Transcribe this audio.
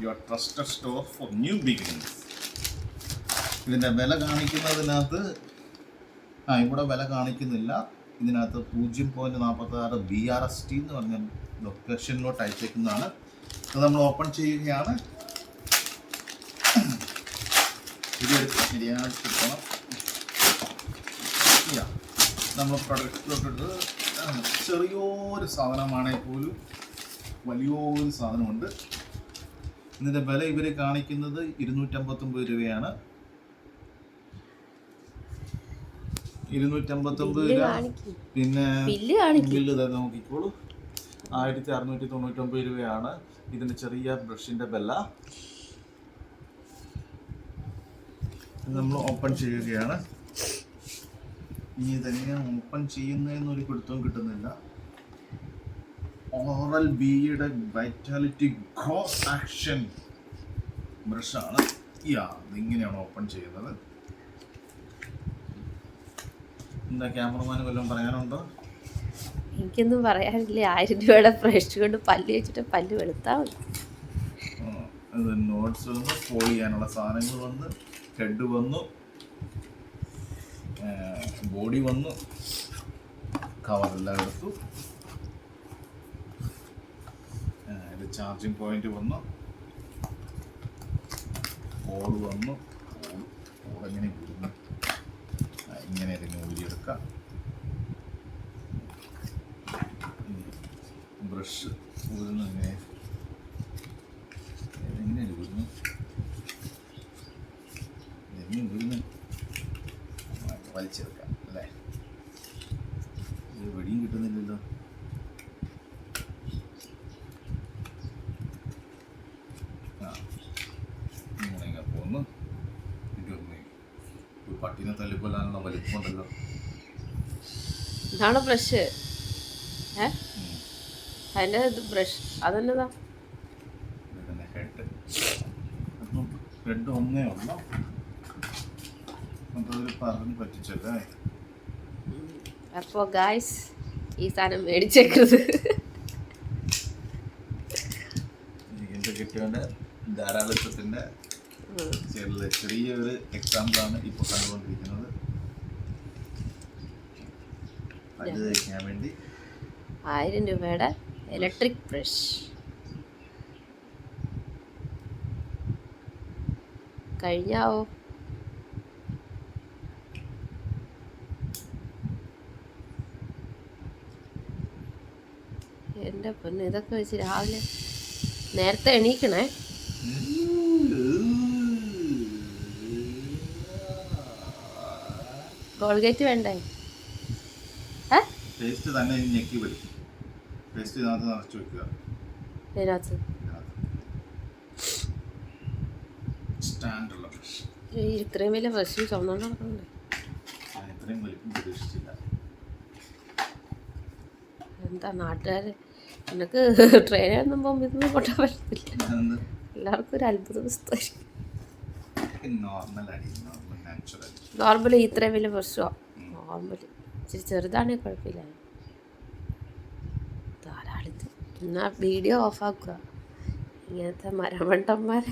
Your trusted store for new beginnings. ഇതിൻ്റെ വില കാണിക്കുന്നതിനകത്ത് ഇവിടെ വില കാണിക്കുന്നില്ല. ഇതിനകത്ത് 0.46 BRST എന്ന് പറഞ്ഞ ലൊക്കേഷനിലോട്ട് അയച്ചേക്കുന്നതാണ്. അത് നമ്മൾ ഓപ്പൺ ചെയ്യുകയാണ്. ഇതെടുത്ത് ശരിയായിട്ട് കിട്ടണം. നമ്മൾ പ്രൊഡക്റ്റിലോട്ടിട്ട് ചെറിയൊരു സാധനമാണെങ്കിൽ പോലും വലിയൊരു സാധനമുണ്ട്. ഇതിൻ്റെ വില ഇവർ കാണിക്കുന്നത് 259 രൂപയാണ്. 259 രൂപ. പിന്നെ ബില്ല് തന്നെ നോക്കിക്കോളൂ. 1699 രൂപയാണ് ഇതിൻ്റെ ചെറിയ ബ്രഷിൻ്റെ വില. നമ്മൾ ഓപ്പൺ ചെയ്യുകയാണ്. ഇനി ഇതെങ്ങനെ ഓപ്പൺ ചെയ്യുന്നതെന്നൊരു പിടുത്തവും കിട്ടുന്നില്ല. ഓറൽ ബിയുടെ വൈറ്റാലിറ്റി ഗ്രോസ് ആക്ഷൻ ബ്രഷാണ്. ഇതിങ്ങനെയാണ് ഓപ്പൺ ചെയ്യുന്നത്. എന്താ ക്യാമറമാന് വല്ലതും പറയാനുണ്ടോ? എനിക്കൊന്നും പറയാനില്ല. 1000 രൂപയുടെ ബ്രഷ് കൊണ്ട് പല്ല് വെച്ചിട്ട് പല്ല് വെളുത്താൽ മതി. അത് നോട്ട്സ് വന്ന് ഫോളോ ചെയ്യാനുള്ള സാധനങ്ങൾ വന്ന്, ഹെഡ് വന്നു, ബോഡി വന്നു, കവറെല്ലാം എടുത്തു. ഇത് ചാർജിങ് പോയിന്റ് വന്നു, കോഡ് വന്നു. കോഡെങ്ങനെ ഊരുന്നു? ഇങ്ങനെ ഇതിനെ ഊരിയെടുക്കാം. ബ്രഷ് ഊരുന്നു. എങ്ങനെ ഊരുന്നു? എങ്ങനെ ഊരുന്നു? വലിച്ചെടുക്കാം അല്ലേ? ഇത് വെടിയും കിട്ടുന്നില്ലല്ലോ. ഇങ്ങനെ പോന്നു. പട്ടിനെ തല്ലിക്കൊല്ലാനുള്ള വലിപ്പമുണ്ടല്ലോ. ഇതാണ് ബ്രഷ്. അതിൻ്റെ ബ്രഷ് അതെന്നതാ? ഹെഡ് ഒന്നേ ഉള്ളൂ. അതൊരു പറഞ്ഞ് പറ്റിച്ചല്ലേ. അപ്പോൾ ഗായ്സ് ഈ സാധനം മേടിച്ചേക്കരുത്. ഇതിൻ്റെ കിട്ടിയതിൻ്റെ ധാരാളിത്തത്തിൻ്റെ ചെറിയൊരു എക്സാമ്പിളാണ് ഇപ്പോൾ കണ്ടുകൊണ്ടിരിക്കുന്നത്. അത് തയ്ക്കാൻ വേണ്ടി 1000 രൂപയുടെ ഇലക്ട്രിക് ബ്രഷ്. കഴിഞ്ഞാവോ? എൻ്റെ പൊന്ന്, ഇതൊക്കെ വെച്ച് രാവിലെ നേരത്തെ എണീക്കണേ. കോൾഗേറ്റ് വേണ്ടേ? പേസ്റ്റ് തന്നെ ഞെക്കി പിടിക്കും. പേസ്റ്റ് ഇതിനകത്ത് നിറച്ച് വെക്കുക. ഇതിനകത്ത് സ്റ്റാൻഡുള്ള ബ്രഷ്. ഇത്രയും വലിയ ബ്രഷ് ചുമന്നുകൊണ്ട് നടക്കുന്നുണ്ട്. ഞാൻ ഇത്രയും വലിപ്പം പ്രതീക്ഷിച്ചില്ല. എന്താ നാട്ടുകാർ എനിക്ക് ട്രെയിനൊന്നും പോകുമ്പോൾ ഇതൊന്നും കൊണ്ടാൻ പറ്റത്തില്ല. എല്ലാവർക്കും ഒരു അത്ഭുത പുസ്തകം. നോർമലി ഇത്രയും വലിയ ബ്രഷോ നോർമലി ഇച്ചിരി ചെറുതാണെങ്കിൽ കുഴപ്പമില്ല. ധാരാളിത്ത്. എന്നാൽ വീഡിയോ ഓഫാക്കുക. ഇങ്ങനത്തെ മരമണ്ടന്മാരെ.